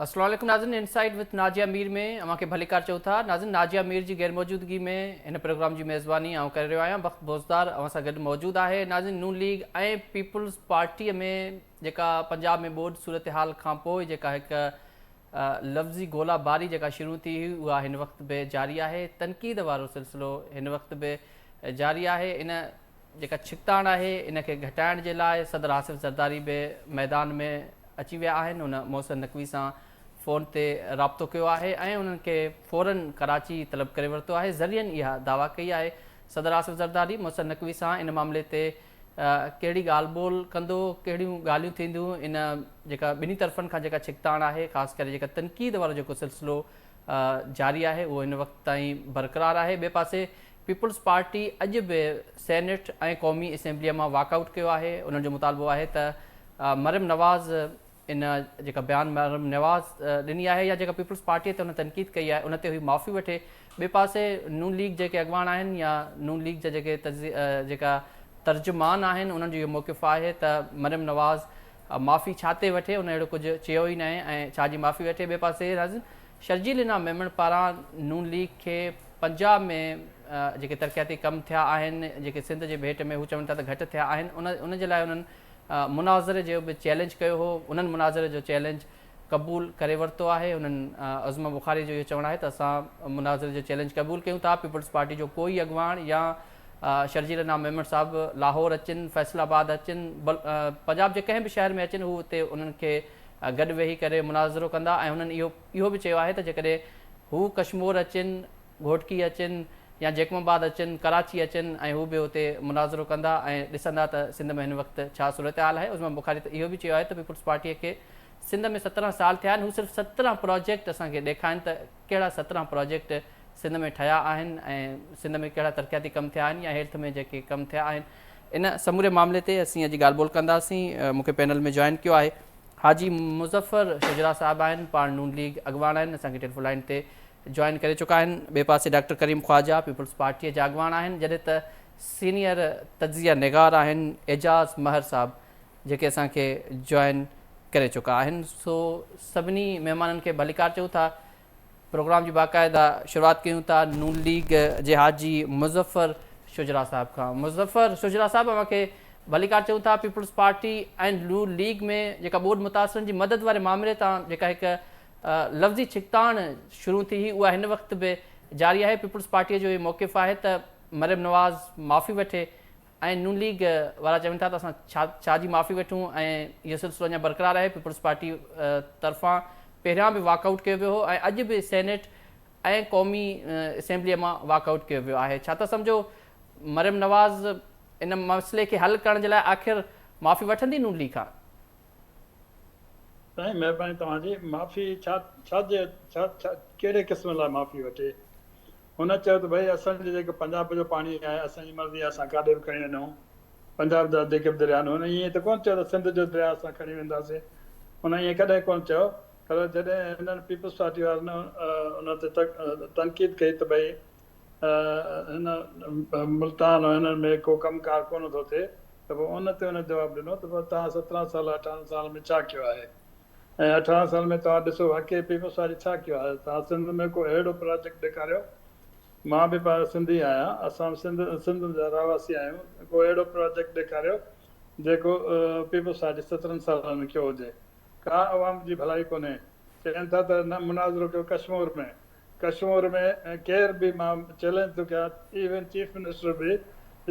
अस्सलाम वालेकुम नाज़रीन, इनसाइट विद नाजिया मीर में अव्हांखे भलीकार चऊं था। नाज़रीन, नाजिया मीर जी गैर मौजूदगी में इन प्रोग्राम की मेज़बानी करे रहियो आहियां। वक्त बोज़दार अव्हां सां गॾु मौजूदु आहे। नाज़रीन, नून लीग ऐं पीपल्स पार्टीअ में जेका पंजाब में ॿोॾ सूरत हाल खां पोइ जेका हिकु लफ़्ज़ी गोलाबारी जेका शुरू थी हुई उहा हिन वक़्त बि जारी आहे। तनक़ीद वारो सिलसिलो हिन वक़्त बि जारी आहे। इन जेका छिकताण आहे इनखे घटाइण जे लाइ सदर आसिफ़ ज़रदारी बि मैदान में अची विया आहिनि। उन मोहसिन नक़वी सां फ़ोन ते राब्तो कयो आहे ऐं उन्हनि खे फ़ौरन कराची तलब करे वरितो आहे। ज़रियनि इहा दावा कई आहे सदर आसिफ़ ज़रदारी मोहसिन नक़वी सां इन मामले ते कहिड़ी ॻाल्हि ॿोल कंदो, कहिड़ियूं ॻाल्हियूं थींदियूं। इन जेका ॿिन्ही तरफ़नि खां जेका छिकताण आहे, ख़ासि करे जेका तनक़ीद वारो जेको सिलसिलो जारी आहे उहो हिन वक़्त ताईं बरक़रार आहे। ॿिए पासे पीपल्स पार्टी अॼु बि सेनेट ऐं क़ौमी असेंबलीअ मां वॉकआउट कयो आहे। उन्हनि जो मुतालबो आहे त मरियम नवाज़ इन जेका बयानु मरियम नवाज़ ॾिनी आहे या जेका पीपल्स पार्टीअ ते उन तनक़ीद कई आहे उन ते हुई माफ़ी वठे। ॿिए पासे नून लीग जेके अॻवान आहिनि या नून लीग जा जेके जेका तर्जुमान आहिनि उन्हनि जो इहो मौक़िफ़ आहे त मरियम नवाज़ माफ़ी छा ते वठे, उन अहिड़ो कुझु चयो ई न आहे ऐं छा जी माफ़ी वठे। ॿिए पासे शर्जील इनाम मेमण पारां नून लीग खे पंजाब में जेके तरक़ियाती कम थिया आहिनि, जेके सिंध जे भेट में हू चवनि था त घटि थिया आहिनि, उन जे लाइ उन्हनि मुनाज़रे जो बि चैलेंज कयो हो। उन्हनि मुनाज़रे जो चैलेंज क़बूल करे वरितो आहे। उन्हनि अज़मा बुखारी जो इहो चवणु आहे त असां मुनाज़रे जो चैलेंज क़बूल कयूं था। पीपल्स पार्टी जो कोई अॻवान या शर्जील इनाम मेमण साहिबु लाहौर अचनि, फैसलाबाद अचनि, पंजाब जे कंहिं बि शहर में अचनि, हू उते उन्हनि खे गॾु वेही करे मुनाज़रो कंदा ऐं हुननि इहो बि चयो आहे त जेकॾहिं हू कश्मीर अचनि, घोटकी अचनि या जैकमाबाद अचनि, कराची अचनि ऐं हू बि हुते मुनाज़रो कंदा ऐं ॾिसंदा त सिंध में हिन वक़्तु छा सूरत हाल आहे। उज़मा बुखारी त इहो बि चयो आहे त पीपल्स पार्टीअ खे सिंध में 17 साल थिया आहिनि, हू सिर्फ़ु 17 प्रोजेक्ट असांखे ॾेखारीनि त कहिड़ा 17 प्रोजेक्ट सिंध में ठहिया आहिनि ऐं सिंध में कहिड़ा तरक़ियाती कम थिया आहिनि या हेल्थ में जेके कम थिया आहिनि। इन समूरे मामले ते असीं अॼु ॻाल्हि ॿोल कंदासीं। मूंखे पैनल में जॉइन कयो आहे हाजी मुज़फ़र शुजरा साहिबु आहिनि, पाण नून लीग अॻवान आहिनि, असांखे टेलीफोन लाइन ते जॉइन करे चुका आहिनि। ॿिए पासे डॉक्टर करीम ख्वाजा पीपल्स पार्टीअ जा अॻवान आहिनि, जॾहिं त सीनियर तजिया निगार आहिनि एजाज़ महर साहिबु जेके असांखे जॉइन करे चुका आहिनि। सो सभिनी महिमाननि खे भलीकार चऊं था। प्रोग्राम जी बाक़ाइदा शुरूआत कयूं था नून लीग जे हाजी मुज़फ़र शुजरा साहिब खां। मुज़फ़र शुजरा साहिबु अव्हांखे भलीकार चऊं था। पीपल्स पार्टी ऐं नून लीग में जेका ॿोॾ मुतासिरनि जी मदद वारे मामले तां जेका हिकु लफ़्ज़ी छिकताण शुरू थी हुई उहा हिन वक़्त बि जारी आहे। पीपल्स पार्टीअ जो इहो मौक़िफ़ आहे त मरियम नवाज़ माफ़ी वठे ऐं नून लीग वारा चवनि था त असां छा जी माफ़ी वठूं ऐं इहो सिलसिलो अञा बरक़रार आहे। पीपल्स पार्टी तरफ़ां पहिरियां बि वॉकआउट कयो वियो हो ऐं अॼु बि सेनेट ऐं क़ौमी असेंबलीअ मां वॉकआउट कयो वियो आहे। छा था सम्झो मरियम नवाज़ इन मसइले खे हल करण जे लाइ आख़िर माफ़ी वठंदी नून लीग खां? साईं महिरबानी तव्हांजी। माफ़ी कहिड़े क़िस्म लाइ माफ़ी वठे? हुन चयो त भई असांजे जेको पंजाब जो पाणी आहे असांजी मर्ज़ी आहे, असां काॾे बि खणी वञूं। पंजाब जा जेके बि दरिया आहिनि हुन ईअं त कोन चयो त सिंध जो दरिया असां खणी वेंदासीं। हुन ईअं कॾहिं कोन चयो। पर जॾहिं हिननि पीपल्स पार्टी वारनि उन ते तनक़ीद कई त भई हिन मुल्तान हिननि में को कमकार कोन थो थिए, त पोइ उन ते हुन जवाबु ॾिनो त पोइ तव्हां 17 साल 18 साल में छा कयो आहे ऐं 18 साल में तव्हां ॾिसो वाक़ई पीपल्स पार्टी छा कयो आहे। तव्हां सिंध में को अहिड़ो प्रोजेक्ट ॾेखारियो। मां बि पाण सिंधी आहियां, असां सिंध जा रहवासी आहियूं। को अहिड़ो प्रोजेक्ट ॾेखारियो जेको पीपल्स पार्टी 17 सालनि में कयो हुजे। का आवाम जी भलाई कोन्हे। चवनि था त न मुनाज़रो कयो कश्मीर में। कश्मीर में केर बि मां चैलेंज थो कयां, इवन चीफ मिनिस्टर बि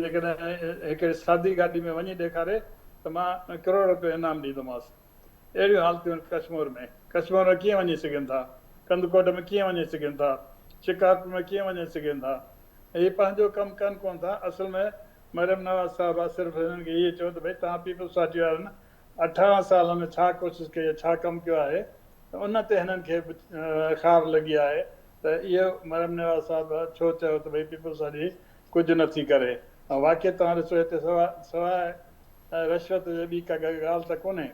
जेकॾहिं हिकिड़ी सादी गाॾी में वञी ॾेखारे त मां करोड़ रुपयो इनाम ॾींदोमांसि। अहिड़ियूं हालतूं आहिनि कश्मीर में। कश्मीर में कीअं वञी सघनि था? कंदकोट में कीअं वञी सघनि था? शिकारपुर में कीअं वञी सघनि था? हीअ पंहिंजो कमु कनि कोन था। असल में मरियम नवाज़ साहिबु सिर्फ़ु हिननि खे इहे चयो त भई तव्हां पीपल्स पार्टी वारनि 18 साल में छा कोशिशि कई आहे, छा कमु कयो आहे, त उन ते हिननि खे ख़ार लॻी आहे त इहो मरियम नवाज़ साहिबु छो चयो त भई पीपल्स पार्टी कुझु नथी करे। ऐं वाक़ई तव्हां ॾिसो हिते सवाइ रिश्वत जे ॿी का ॻाल्हि त कोन्हे।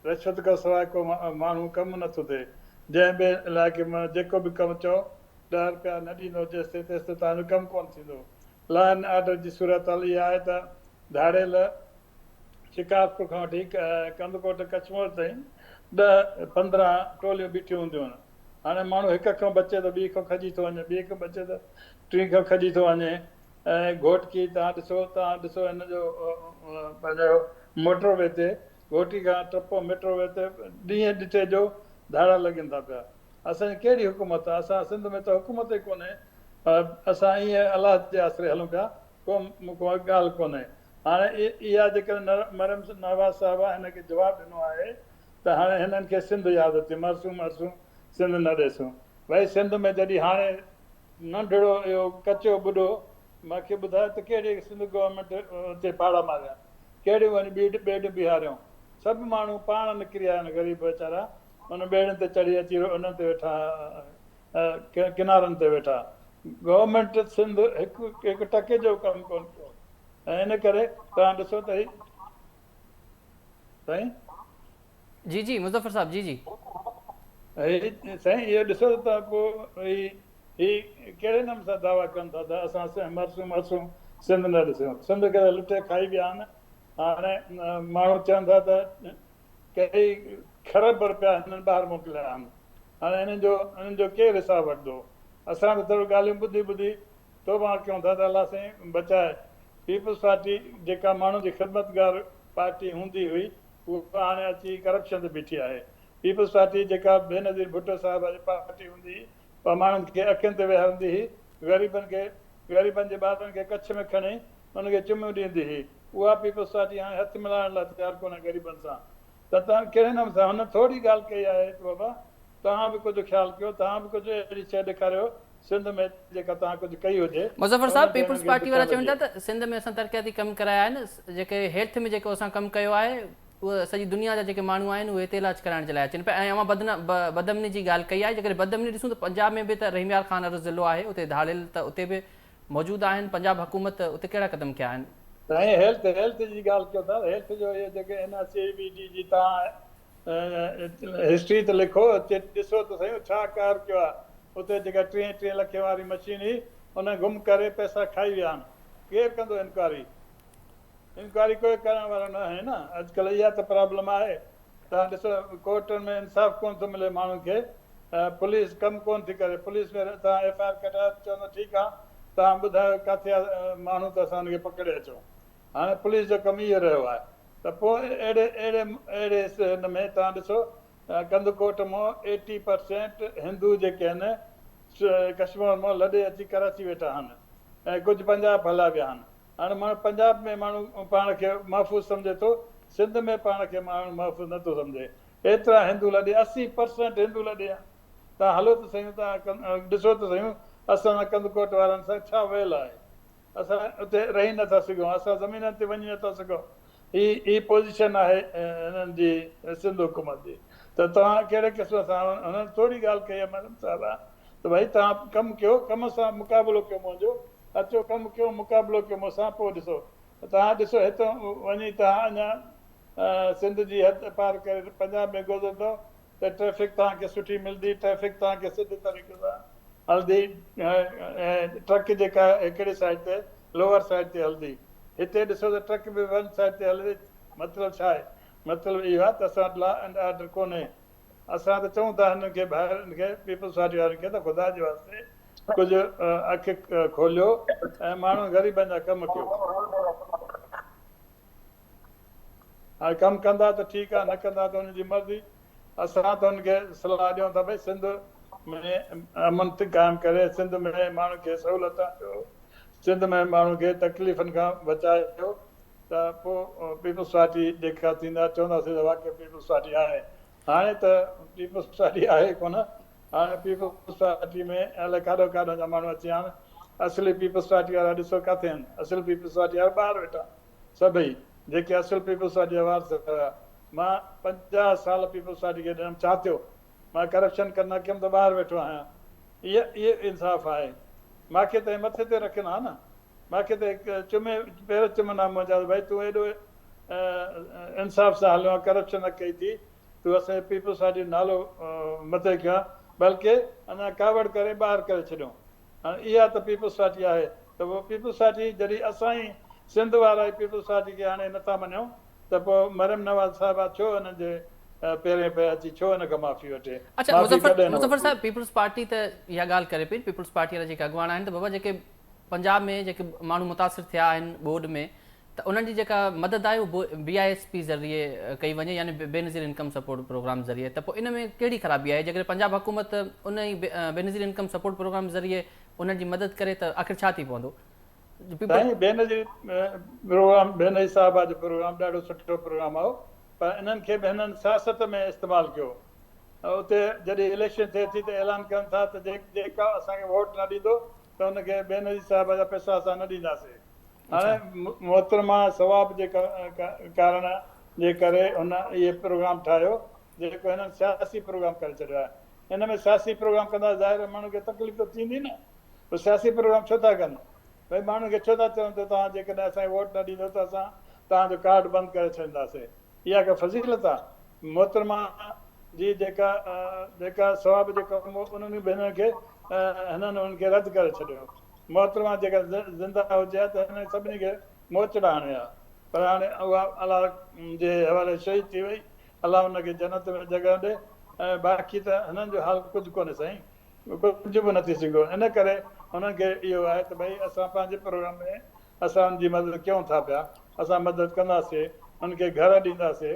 रिश्वत खां सवाइ को माण्हू कमु नथो थिए। जंहिं बि इलाइक़े में जेको बि कमु चओ 10 रुपया न ॾींदो जेसिताईं तेसिताईं तव्हांजो कमु कोन थींदो। लॉ एंड ऑर्डर जी सूरत हाल इहा आहे त धाड़ियल शिकारपुर खां वठी कंदकोट कश्मीर ताईं 10-15 टोलियूं बीठियूं हूंदियूं आहिनि। हाणे माण्हू हिक खां बचे त ॿी खां खजी थो वञे, ॿी खां बचे त टी खां खजी थो वञे। ऐं घोटकी तव्हां ॾिसो हिन जो पंहिंजो मोटरवे ते, घोटी खां टपो मेट्रोवे ते ॾींहं ॾिठे जो धाड़ा लॻनि था पिया। असांजी कहिड़ी हुकूमत आहे? असां सिंध में त हुकूमत ई कोन्हे। असां ईअं अलाह जे आसिरे हलूं पिया, को ॻाल्हि कोन्हे। हाणे इहा जेका मरम नवाज़ साहिबु आहे हिनखे जवाबु ॾिनो आहे त हाणे हिननि खे सिंध यादि अचे, मरसूं सिंध न ॾिसूं। भई सिंध में जॾहिं हाणे नंढड़ो इहो कचो ॿुॾो मूंखे ॿुधायो त कहिड़ी सिंध गवर्नमेंट हुते पाड़ा मारिया, कहिड़ियूं वञी ॿेॾ बिहारियूं। सभु माण्हू पाण निकिरी आया आहिनि, ग़रीब वीचारा हुन ॿेड़ियुनि ते चढ़ी अची उन्हनि ते वेठा, किनारनि ते वेठा। गवर्नमेंट सिंध हिकु टके जो कमु कोन कयो। ऐं इन करे तव्हां ॾिसो त साईं जी जी मुज़फ़र साहब, जी जी साईं इहो ॾिसो त पोइ ही कहिड़े नमूने सां दावा कनि था त असां मरसूं सिंध न ॾिसूं। सिंध खे त लुटे खाई विया आहिनि। हाणे माण्हू चवनि था त कई खरब रुपया हिननि ॿाहिरि मोकिलिया आहिनि। हाणे हिननि जो केरु हिसाबु वठंदो? असां त थोरो ॻाल्हियूं ॿुधी तौबा कयूं था त अलाह साईं बचाए। पीपल्स पार्टी जेका माण्हू जी ख़िदमतगार पार्टी हूंदी हुई, उहा हाणे अची करप्शन ते बीठी आहे। पीपल्स पार्टी जेका बेनज़ीर भुट्टो साहिब जी पार्टी हूंदी हुई, उहा माण्हुनि खे अखियुनि ते वेहारंदी हुई, ग़रीबनि जे ॿारनि खे कच्छ में खणी हुनखे चुमियूं ॾींदी हुई। उहा पीपल्स पार्टी हाणे हथु मिलाइण लाइ तयारु कोन्हे ग़रीबनि सां। त तव्हां कहिड़े नमूने सां हुन थोरी ॻाल्हि कई आहे त बाबा तव्हां बि कुझु ख़्यालु कयो, तव्हां बि कुझु अहिड़ी शइ ॾेखारियो सिंध में जेका तव्हां कुझु कई हुजे। मुज़फ़र साहब, पीपल्स पार्टी वारा चवनि था त सिंध में असां तरक़ियाती कमु कराया आहिनि, जेके हेल्थ में जेको असां कमु कयो आहे उहे सॼी दुनिया जा जेके माण्हू आहिनि उहे हिते इलाज कराइण जे लाइ अचनि पिया। ऐं अवां बदमनी जी ॻाल्हि कई आहे। जेकॾहिं बदमनी ॾिसूं त पंजाब में बि त रहीमयार ख़ान वारो ज़िलो आहे, उते धाड़ियल त उते बि मौजूदु आहिनि। पंजाब हुकूमत उते कहिड़ा क़दम कया आहिनि? साईं हेल्थ जी ॻाल्हि कयो था, हेल्थ जो इहे जेके NRCBD जी तव्हां हिस्ट्री त लिखो, ॾिसो त साईं छा कार कयो आहे। उते जेका 3 लखे वारी मशीन हुई उन गुम करे पैसा खाई विया आहिनि। केरु कंदो इंक्वायरी? इंक्वायरी कोई करण वारो न आहे न। अॼुकल्ह इहा त प्रॉब्लम आहे। तव्हां ॾिसो कोर्टनि में इंसाफ़ कोन थो मिले माण्हुनि खे, पुलिस कमु कोन थी करे। पुलिस में तव्हां FIR कढायो चवंदो ठीकु आहे, तव्हां ॿुधायो किथे आहे माण्हू त असां हुनखे पकिड़े अचूं। हाणे पुलिस जो कमु इहो रहियो आहे। त पोइ अहिड़े हिन में तव्हां ॾिसो कंदकोट मां 80% हिंदू जेके आहिनि कश्मीर मां लॾे अची कराची वेठा आहिनि ऐं कुझु पंजाब हलिया विया आहिनि। हाणे माण्हू पंजाब में माण्हू पाण खे महफ़ूज़ सम्झे थो, सिंध में पाण खे माण्हू महफ़ूज़ नथो सम्झे। एतिरा हिंदू लॾे, 80% हिंदू लॾे आहे। तव्हां हलो त सयूं, तव्हां ॾिसो त सयूं असां कंदकोट वारनि सां छा वेल आहे। असां उते रही नथा सघूं, असां ज़मीननि ते वञी नथा सघूं। ही पोज़ीशन आहे हिननि जी सिंध हुकूमत जी। त तव्हां कहिड़े क़िस्म सां हुननि थोरी ॻाल्हि कई आहे मैडम साहिब त भई तव्हां कमु कयो, कम सां मुक़ाबिलो कयो मुंहिंजो, अचो कमु कयो, मुक़ाबिलो कयो मूंसां, पोइ ॾिसो। तव्हां ॾिसो हितां वञी तव्हां अञा सिंध जी हद पार करे पंजाब में गुज़रंदो त ट्रैफ़िक तव्हांखे सुठी मिलंदी, ट्रैफ़िक तव्हांखे सिधे तरीक़े सां हलंदी। ट्रक जेका हिकिड़े साइड ते लोअर साइड ते हलंदी। हिते ॾिसो त ट्रक बि वन साइड ते हले। मतिलबु छा आहे? मतिलबु इहो आहे त असां लॉ एंड ऑर्डर कोन्हे। असां त चऊं था हिननि खे ॿाहिरि खे पीपल्स पार्टी वारनि खे त ख़ुदा जे वास्ते कुझु अखि खोलियो ऐं माण्हू ग़रीबनि जा कमु कयो। हाणे कमु कंदा त ठीकु आहे, न कंदा त हुनजी मर्ज़ी। असां त हुनखे सलाह ॾियूं था भई सिंध में अमन क़ाइमु करे, सिंध में माण्हू खे सहूलियत ॾियो, सिंध में माण्हू खे तकलीफ़ुनि खां बचायो। त पोइ पीपल्स पार्टी जेका थींदा चवंदासीं त वाक़ई पीपल्स पार्टी आहे। हाणे त पीपल्स पार्टी आहे कोन। हाणे पीपल्स पार्टी में अलाए काॾो जा माण्हू अची विया आहिनि। असली पीपल्स पार्टी वारा ॾिसो किथे आहिनि? असली पीपल्स पार्टी वारा ॿाहिरि वेठा सभई जेके असुल पीपल्स पार्टी जा वारस हुया। मां 50 साल पीपल्स पार्टी खे ॾियमि, छा थियो? मां करप्शन कंदा कयुमि त ॿाहिरि वेठो आहियां। इहो इंसाफ़ आहे? मूंखे त मथे ते रखनि हा न। मूंखे त पेर चुमंदा मुंहिंजा भई तूं एॾो इंसाफ़ सां हलियो आहे, करप्शन न कई थी, तूं असांजे पीपल्स पार्टी जो नालो मथे कयो आहे, बल्कि अञा कावड़ करे ॿाहिरि करे छॾियो। हाणे इहा त पीपल्स पार्टी आहे। त पोइ पीपल्स पार्टी जॾहिं असां ई सिंध वारा पीपल्स पार्टी खे हाणे नथा मञूं त पोइ मरियम नवाज़ साहिबा छो हिननि जे पहिरें पिया अची छो हिन खां माफ़ी वठे। अच्छा माफ़ी कॾहिं न मुज़फ़र वरिती। साहब, पीपल्स पार्टी त इहा ॻाल्हि करे पई, पीपल्स पार्टी वारा जेके अॻवान आहिनि त बाबा जेके पंजाब में जेके माण्हू मुतासिर थिया आहिनि ॿोॾ में, त उन्हनि जी जेका मदद आहे उहो BISP ज़रिए कई वञे, यानी बेनज़ीर इनकम सपोर्ट प्रोग्राम ज़रिए। त पोइ इन में कहिड़ी ख़राबी आहे? जेकॾहिं पंजाब हुकूमत उन ई बेनज़ीर इनकम सपोर्ट प्रोग्राम ज़रिए उन्हनि जी मदद करे त आख़िर छा थी पवंदो? साईं बेनज़ीर प्रोग्राम, बेनज़ीर साहिबा जो प्रोग्राम ॾाढो सुठो प्रोग्राम हो, पर इन्हनि खे बि हिननि सियासत में इस्तेमालु कयो। उते जॾहिं इलेक्शन थिए थी त ऐलान कनि था त जेका असांखे वोट न ॾींदो त हुनखे बेनज़ीर साहिब जा पैसा असां न ॾींदासीं। हाणे मोहतरमा सवाब जे कारण जे करे हुन इहे प्रोग्राम ठाहियो जेको हिननि सियासी प्रोग्राम करे छॾियो आहे। हिन में सियासी प्रोग्राम कंदा ज़ाहिर माण्हू खे तकलीफ़ त थींदी न। पोइ सियासी प्रोग्राम छो था कनि? भई माण्हुनि खे छो था चवनि त तव्हां जेकॾहिं असांखे वोट न ॾींदो त असां तव्हांजो कार्ड बंदि करे छॾींदासीं। इहा का फज़ीलत आहे? मोहतरमा जी जेका सवाब जो कमु उन्हनि भेनरुनि खे हिननि उन्हनि खे रद्द करे छॾियो। मोहतरमा जेका ज़िंदा हुजे त हिन सभिनी खे मोचड़ा हणिया, पर हाणे उहा अलाह जे हवाले शहीद थी वई। अलाह हुनखे जन्नत में जॻह ॾे, ऐं बाक़ी त हिननि जो हाल कुझु कोन्हे साईं, कुझु बि न थी सघियो। इन करे हुननि खे इहो आहे त भई असां पंहिंजे प्रोग्राम में असां हुनजी मदद कयूं था पिया, असां मदद कंदासीं, हुनखे घर ॾींदासीं,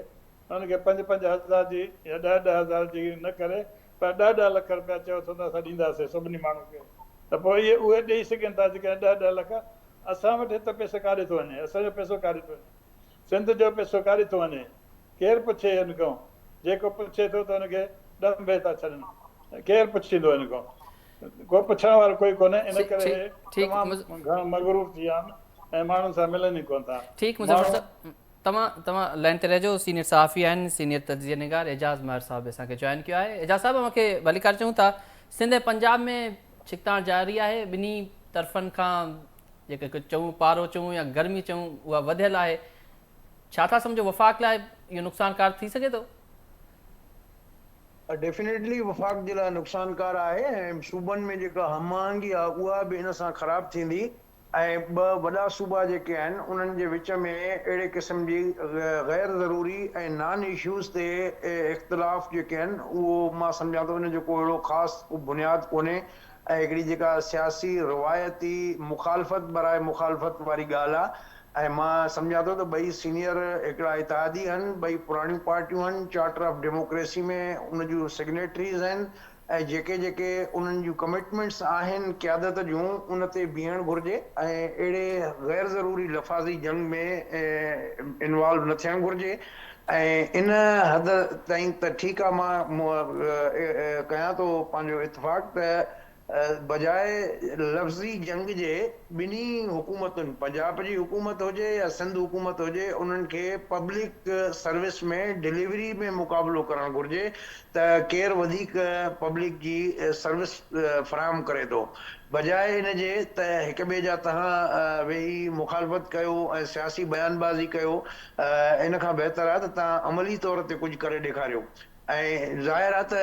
हुनखे 5-5 हज़ार जी या 10-10 हज़ार जी न करे पर 10-10 लख रुपया चयो त असां ॾींदासीं सभिनी माण्हुनि खे। त पोइ इहे उहे ॾेई सघनि था जेके 10-10 लख। असां वटि त पैसो काॾे थो वञे? असांजो पैसो काॾे थो वञे? सिंध जो पैसो काॾे थो वञे? केरु पुछे हिन खां? जेको पुछे थो त हुनखे ॾंबे था छॾनि। केरु पुछींदो हिन खां? को पुछण वारो कोई कोन्हे। इन करे तमामु घणो मगरूर थी विया आहिनि ऐं माण्हुनि सां मिलनि ई कोन था। ठीकु मुज़फ़र साहब, तव्हां लाइन ते रहिजो। सीनियर सहाफ़ी आहिनि, सीनियर तजिया निगार एजाज़ महर साहब असांखे जॉइन कयो आहे। एजाज़ साहब, मूंखे भलीकार चऊं था सिंध ऐं पंजाब में छिकताण जारी आहे, ॿिन्ही तरफ़नि खां जेके चऊं पारो चऊं या गर्मी चऊं उहा वधियल आहे। छा था सम्झो वफ़ाक़ लाइ इहो नुक़सानकार थी सघे थो? डेफिनेटली वफ़ाक़ जे लाइ नुक़सानकार आहे ऐं सूबनि में जेका हमआहंगी आहे उहा बि इन सां ख़राब थींदी। ऐं ॿ वॾा सूबा जेके आहिनि उन्हनि जे विच में अहिड़े क़िस्म जी गैर ज़रूरी ऐं नॉन इश्यूज़ ते इख़्तिलाफ़ जेके आहिनि उहो मां सम्झां थो इन जो को अहिड़ो ख़ासि बुनियादु कोन्हे। ऐं हिकिड़ी जेका सियासी रिवायती मुखालफ़त बराए मुखालफ़त वारी ॻाल्हि आहे। ऐं मां सम्झां थो त ॿई सीनियर हिकिड़ा इतिहादी आहिनि, ॿई पुराणियूं पार्टियूं आहिनि, चार्टर ऑफ डेमोक्रेसी में उन जूं सिग्नेटरीज़ आहिनि ऐं जेके जेके उन्हनि जूं कमिटमेंट्स आहिनि क़यादत जूं उन ते बीहणु घुरिजे ऐं अहिड़े गैर ज़रूरी लफ़ाज़ी जंग में इन्वॉल्व न थियणु घुरिजे। ऐं इन हद ताईं त ठीकु आहे, मां कयां थो पंहिंजो इतफ़ाक़ त बजाए लफ़्ज़ी जंग जे ॿिन्ही हुकूमतुनि, पंजाब जी हुकूमत हुजे या सिंध हुकूमत हुजे, उन्हनि खे पब्लिक सर्विस में डिलीवरी में मुक़ाबिलो करणु घुरिजे त केरु वधीक पब्लिक जी सर्विस फ़राहम करे थो। बजाए इन जे त हिक ॿिए जा तव्हां वेही मुखालफ़त कयो ऐं सियासी बयानबाज़ी कयो, इन खां बहितर आहे त तव्हां अमली तौर ते कुझु करे ॾेखारियो। ऐं ज़ाहिर आहे त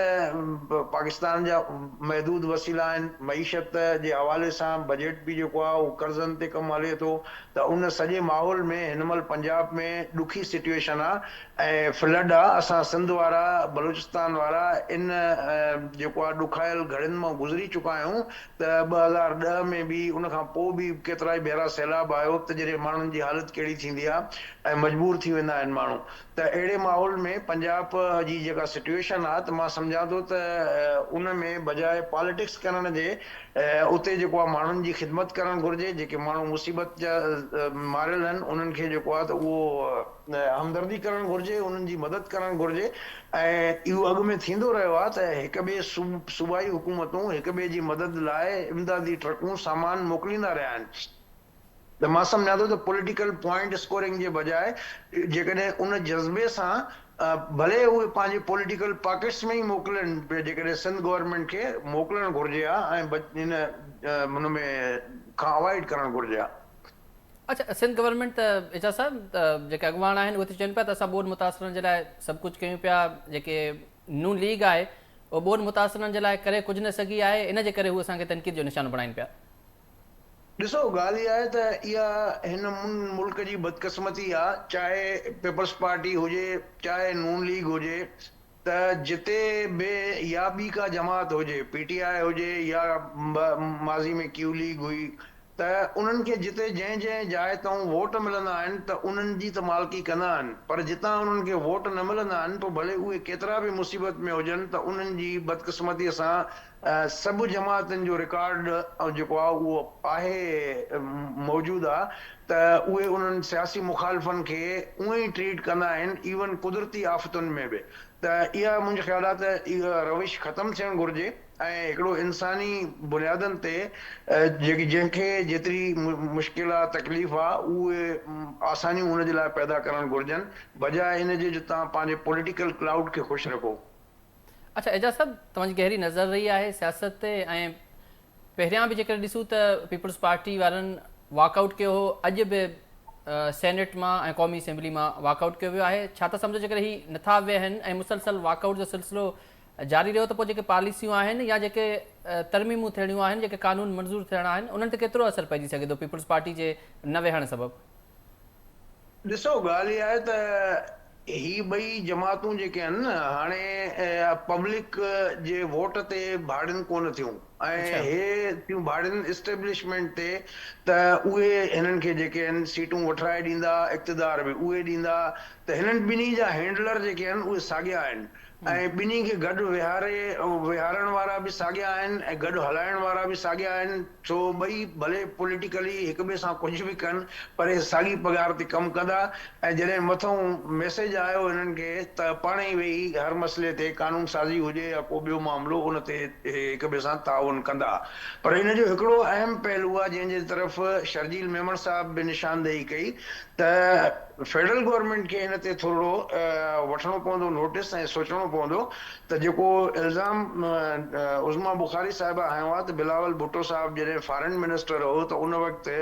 पाकिस्तान जा महदूद वसीला आहिनि, मईशत जे हवाले सां बजट बि जेको आहे उहो कर्ज़नि ते कमु हले थो, त उन सॼे माहौल में हिन महिल पंजाब में ॾुखी सिचुएशन आहे ऐं फ्लड आहे। असां सिंध वारा, बलूचिस्तान वारा इन जेको आहे ॾुखायल घड़ियुनि मां गुज़री चुका आहियूं। त 2010 में बि उन खां पोइ बि केतिरा ई भेरा सैलाब आयो त जॾहिं माण्हुनि जी हालत कहिड़ी थींदी आहे ऐं मजबूर थी वेंदा आहिनि माण्हू। त अहिड़े माहौल में पंजाब जी जेका सिचुएशन आहे त मां सम्झां थो त उन में बजाए पॉलिटिक्स करण जे उते जेको आहे माण्हुनि जी ख़िदमत करणु घुरिजे। जेके माण्हू मुसीबत जा मारियल आहिनि उन्हनि खे जेको आहे त उहो हमदर्दी करणु घुरिजे, उन्हनि जी मदद करणु घुरिजे। ऐं इहो अॻु में थींदो रहियो आहे त हिक ॿिए सूबाई हुकूमतूं हिक ॿिए जी मदद लाइ इमदादी ट्रकूं सामान मोकिलींदा रहिया आहिनि। त मां सम्झां थो त पॉलिटिकल पॉइंट स्कोरिंग जे बजाए जेकॾहिं उन जज़्बे सां भले उहे पंहिंजे पॉलिटिकल पॉकेट्स में ई मोकिलनि, जेकॾहिं सिंध गवर्नमेंट खे मोकिलणु घुरिजे आहे ऐं इन हुन में खां अवॉइड करणु घुरिजे आहे। अच्छा, सिंध गवर्नमेंट त एजाज़ साहब जेके अॻवान आहिनि उहे त चवनि पिया त असां ॿोॾ मुतासिरनि जे लाइ सभु कुझु कयूं पिया। जेके नून लीग आहे उहो ॿोॾ मुतासिरनि जे लाइ करे कुझु न सघी आहे, इन जे करे उहे असांखे तनक़ीद जो निशानो बणाइनि पिया। ॾिसो ॻाल्हि इहा आहे त इहा हिन मुल्क जी बदकिस्मती आहे, चाहे पीपल्स पार्टी हुजे चाहे नून लीग हुजे, त जिते बि या ॿी का जमात हुजे, पीटीआई हुजे या माज़ी में क्यू लीग हुई, त उन्हनि खे जिते जंहिं जंहिं जाइ तां वोट मिलंदा आहिनि त उन्हनि जी त मालिकी कंदा आहिनि, पर जितां उन्हनि खे वोट न मिलंदा आहिनि पोइ भले उहे केतिरा बि मुसीबत में हुजनि त उन्हनि जी बदकिस्मतीअ सां सभु जमातनि जो रिकॉर्ड जेको आहे उहो आहे मौजूदु आहे, त उहे उन्हनि सियासी मुखालिफ़नि खे उअं ई ट्रीट कंदा आहिनि, इवन कुदरती आफ़तुनि में बि। त इहा मुंहिंजे ख़्याल आहे त इहा रविश ख़तमु थियणु घुरिजे ऐं हिकिड़ो इंसानी बुनियादनि ते जेकी जंहिंखे जेतिरी मुश्किल आहे तकलीफ़ आहे उहे आसानियूं हुनजे लाइ पैदा करणु घुरिजनि, बजाए इन जे जो तव्हां पंहिंजे पॉलिटिकल क्लाउड खे ख़ुशि रखो। अच्छा एजाज़ साहब, तव्हांजी गहरी नज़र रही आहे सियासत ते, ऐं पहिरियां बि जेकर ॾिसूं त पीपल्स पार्टी वारनि वॉकआउट कयो हो, अॼु बि सेनेट मां ऐं क़ौमी असेंबली मां वॉकआउट कयो वियो आहे। छा था सम्झो जेकर ही नथा वेहनि ऐं मुसलसल वॉकआउट जो सिलसिलो जारी रहियो त पोइ जेके पॉलिसियूं आहिनि या जेके तरमीमूं थियणियूं आहिनि, जेके कानून मंज़ूर थियणा आहिनि, उन्हनि ते केतिरो असरु पइजी सघे थो पीपल्स पार्टी जे न वेहण सबबु? ॾिसो ॻाल्हि इहा आहे त ही ॿई जमातूं जेके आहिनि न हाणे पब्लिक जे वोट ते भाड़िनि कोन थियूं ऐं हे थियूं भाड़िनि इस्टेब्लिशमेंट ते, त उहे हिननि खे जेके आहिनि सीटूं वठाए ॾींदा, इक़्तिदार बि उहे ॾींदा, त हिननि ॿिन्ही जा हैंडलर जेके आहिनि उहे साॻिया आहिनि ऐं ॿिन्ही खे गॾु विहारण वारा बि साॻिया आहिनि ऐं गॾु हलाइण वारा बि साॻिया आहिनि। छो ॿई भले पॉलिटिकली हिक ॿिए सां कुझु बि कनि पर हे साॻी पघार ते कमु कंदा ऐं जॾहिं मथां मैसेज आयो हिननि खे त पाण ई वेही हर मसइले ते कानून साज़ी हुजे या को ॿियो मामिलो उन ते हिक ॿिए सां ताउन कंदा। पर हिन जो हिकिड़ो अहम पहलू आहे जंहिंजे तरफ़ शर्जील मेमण साहब बि निशानदेही कई त फेडरल गवर्नमेंट खे हिन ते थोरो वठिणो पवंदो नोटिस ऐं सोचणो पवंदो त जेको इल्ज़ाम उज़मा बुखारी साहिबा हयो आहे त बिलावल भुट्टो साहब जॾहिं फॉरेन मिनिस्टर हो त उन वक़्तु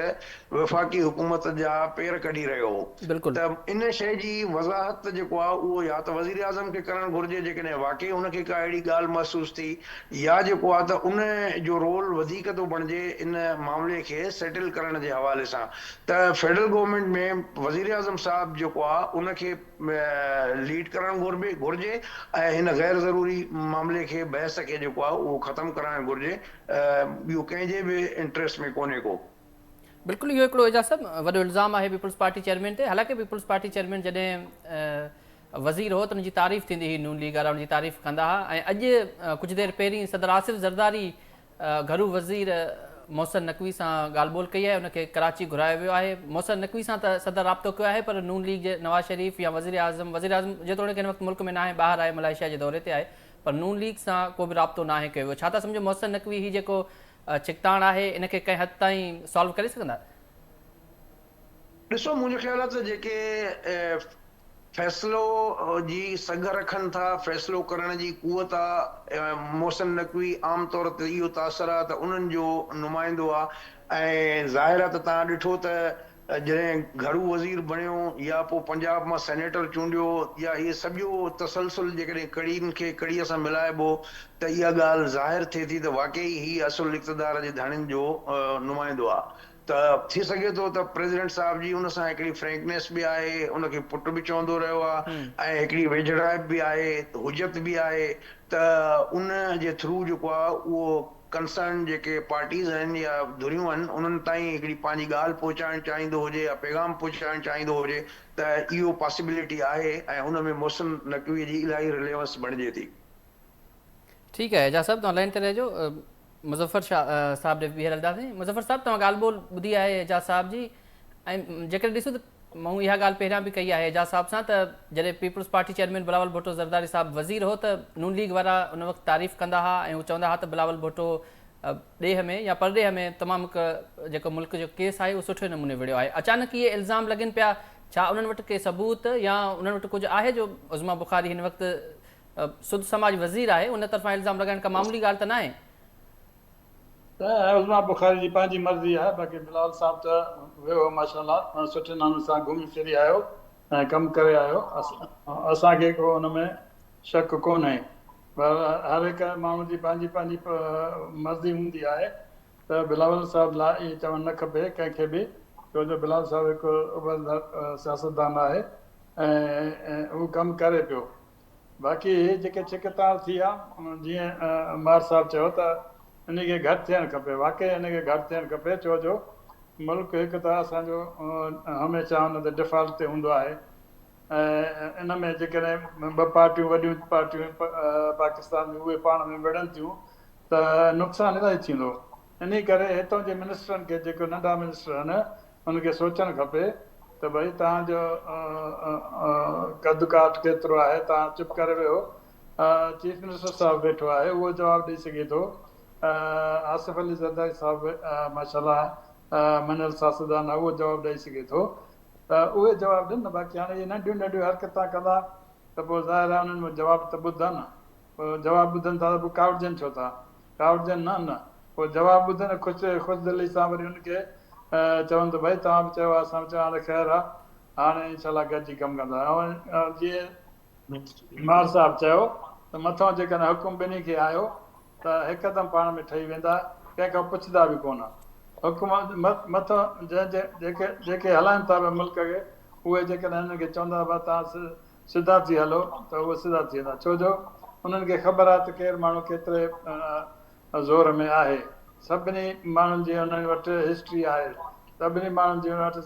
वफ़ाक़ी हुकूमत जा पेर कढी रहियो हो, त इन शइ जी वज़ाहत जेको आहे उहो या त वज़ीर आज़म खे करणु घुरिजे जेकॾहिं वाकई उनखे का अहिड़ी ॻाल्हि महसूस थी, या जेको आहे त उन जो रोल वधीक थो बणिजे इन मामले खे सेटल करण जे हवाले सां। त फेडरल गवर्नमेंट में वज़ीर आज़म साहब जेको आहे उनखे लीड करणु घुरिजे ऐं हिन गैर ज़रूरी मामले खे बहस खे जेको आहे उहो ख़तमु कराइणु घुरिजे, ॿियो कंहिंजे बि इंट्रस्ट में कोन्हे को। बिल्कुलु इहो हिकिड़ो एजाज़ साहब वॾो इल्ज़ाम आहे पीपल्स पार्टी चेयरमैन ते। हालांकि पीपल्स पार्टी चेयरमैन जॾहिं वज़ीर हो त उनजी तारीफ़ थींदी हुई, नून लीग वारा उनजी तारीफ़ कंदा हुआ ऐं अॼु कुझु देरि पहिरीं सदर आसिफ ज़रदारी घरू वज़ीर मोहसिन नक़वी सां ॻाल्हि ॿोल कई आहे, उनखे कराची घुरायो वियो आहे। मोहसिन नक़वी सां त सदर राब्तो कयो आहे पर नून लीग जे नवाज़ शरीफ़ या वज़ीर आज़म जेतोणीकि हिन वक़्तु मुल्क में न आहे, ॿाहिरि आहे, मलेशिया जे दौरे ते आहे, पर नून लीग सां को बि राब्तो न आहे कयो वियो। छा था सम्झो मोहसिन नक़वी ही जेको छिकताण आहे इनखे कंहिं हद ताईं सॉल्व करे सघंदा? ॾिसो मुंहिंजे ख़्याल आहे त जेके फ़ैसिलो जी सघ रखनि था, फ़ैसिलो करण जी क़ुवत आहे, मोहसिन नक़वी आम तौर ते इहो तासर आहे त उन्हनि जो नुमाइंदो आहे ऐं ज़ाहिर आहे त तव्हां ॾिठो त जॾहिं घरू वज़ीर बणियो या पोइ पंजाब मां सेनेटर चूंडियो या इहे सॼो तसलसल जेकॾहिं कड़ीनि खे कड़ीअ सां मिलाइबो त इहा ॻाल्हि ज़ाहिर थिए थी त वाकई ही असुल इक़्तिदार जे धणियुनि जो नुमाइंदो आहे। त थी सघे थो त प्रेसिडेंट साहब जी उन सां हिकिड़ी फ्रैंकनेस बि आहे, उनखे पुट बि चवंदो रहियो आहे ऐं हिकिड़ी वेझड़ाइप बि आहे, हुजत बि आहे, त उन जे थ्रू जेको आहे उहो कंसर्न जेके पार्टीज़ आहिनि या धुरियूं आहिनि उन्हनि ताईं हिकिड़ी पंहिंजी ॻाल्हि पहुचाइणु चाहींदो हुजे या पैगाम पहुचाइणु चाहींदो हुजे त इहो पॉसिबिलिटी आहे ऐं उन में मोहसिन नक़वीअ जी इलाही रिलेवेंस बणिजे थी। ठीकु आहे एजाज़ साहब, तव्हां लाइन ते रहिजो। मुज़फ़र साहब ॾे ॿीहर हलंदासीं। मुज़फ़र साहब, तव्हां ॻाल्हि ॿोल ॿुधी आहे एजाज़ साहब जी, ऐं जेकर ॾिसूं त मूं इहा ॻाल्हि पहिरियां बि कई आहे एजाज़ साहब सां त जॾहिं peoples party chairman Bilawal Bhutto Zardari साहब वज़ीर हो त नून लीग वारा उन वक़्तु तारीफ़ कंदा हुआ ऐं हू चवंदा हुआ त बिलावल भुट्टो ॾेह में या परॾेह में तमामु हिकु जेको मुल्क जो केस आहे उहो सुठे नमूने विढ़ियो आहे। अचानक इहे इल्ज़ाम लॻनि पिया, छा उन्हनि वटि के सबूत या उन्हनि वटि कुझु आहे जो उज़मा बुखारी हिन वक़्तु सुध समाज वज़ीर आहे उन तरफ़ां इल्ज़ाम लॻाइण का मामूली ॻाल्हि त न आहे? त उज़मा बुखारी जी पंहिंजी मर्ज़ी आहे, बाक़ी बिलावल साहब त वियो माशाल्लाह सुठे नमूने सां घुमी फिरी आयो ऐं कमु करे आयो, असांखे को हुन में शक कोन्हे। पर हर हिकु माण्हू जी पंहिंजी पंहिंजी मर्ज़ी हूंदी आहे त बिलावल साहब लाइ इहे चवणु न खपे कंहिंखे बि, छो जो बिलावल साहब हिकु सियासतदान आहे ऐं उहो कमु करे पियो। बाक़ी इहे जेके छिकताड़ थी आहे, जीअं मार साहब चयो त इनखे घटि थियणु खपे, वाक़ई इनखे घटि थियणु खपे, छो जो मुल्क हिकु त असांजो हमेशह हुन ते डिफॉल्ट ते हूंदो आहे ऐं इन में जेकॾहिं ॿ पार्टियूं वॾियूं पार्टियूं पाकिस्तान में उहे पाण में विढ़नि थियूं त नुक़सानु इलाही थींदो। इन करे हितां जे मिनिस्टरनि खे, जेके नंढा मिनिस्टर आहिनि, उनखे सोचणु खपे त भई तव्हांजो कद काठ केतिरो आहे, तव्हां चुप करे वियो। चीफ मिनिस्टर साहिबु वेठो आहे, उहो जवाबु ॾेई सघे थो। आसिफ अली ज़रदारी साहिबु माशाल्लाह मञल सियासतदान आहे, उहो जवाबु ॾेई सघे थो। त उहे जवाबु ॾियनि न। बाक़ी हाणे इहे नंढियूं नंढियूं हरकतां कंदा त पोइ ज़ाहिर आहे उन्हनि में जवाबु त ॿुधनि, पोइ जवाबु ॿुधनि था त पोइ कावड़जनि छो था, कावड़जनि न। पोइ जवाबु ॿुधनि ख़ुशदिली सां वरी उनखे चवनि त भई तव्हां बि चयो आहे, असां बि चयो हाणे ख़ैरु आहे, हाणे इनशाला गॾिजी कमु कंदा। ऐं जीअं मार साहिबु चयो त मथां जेकॾहिं हुकुम ॿिन्ही खे आयो त हिकदमि पाण में ठही वेंदा, कंहिंखां पुछंदा बि कोन। हुकुम मथां जेके हलाइनि था पिया मुल्क खे, उहे जेकॾहिं हिननि खे चवंदा भई तव्हां सिधा थी हलो त उहे सिधा थी वेंदा, छो जो उन्हनि खे ख़बर आहे त केरु माण्हू केतिरे ज़ोर में आहे। सभिनी माण्हुनि जी हुननि वटि हिस्ट्री आहे, सभिनी माण्हुनि जी हुन वटि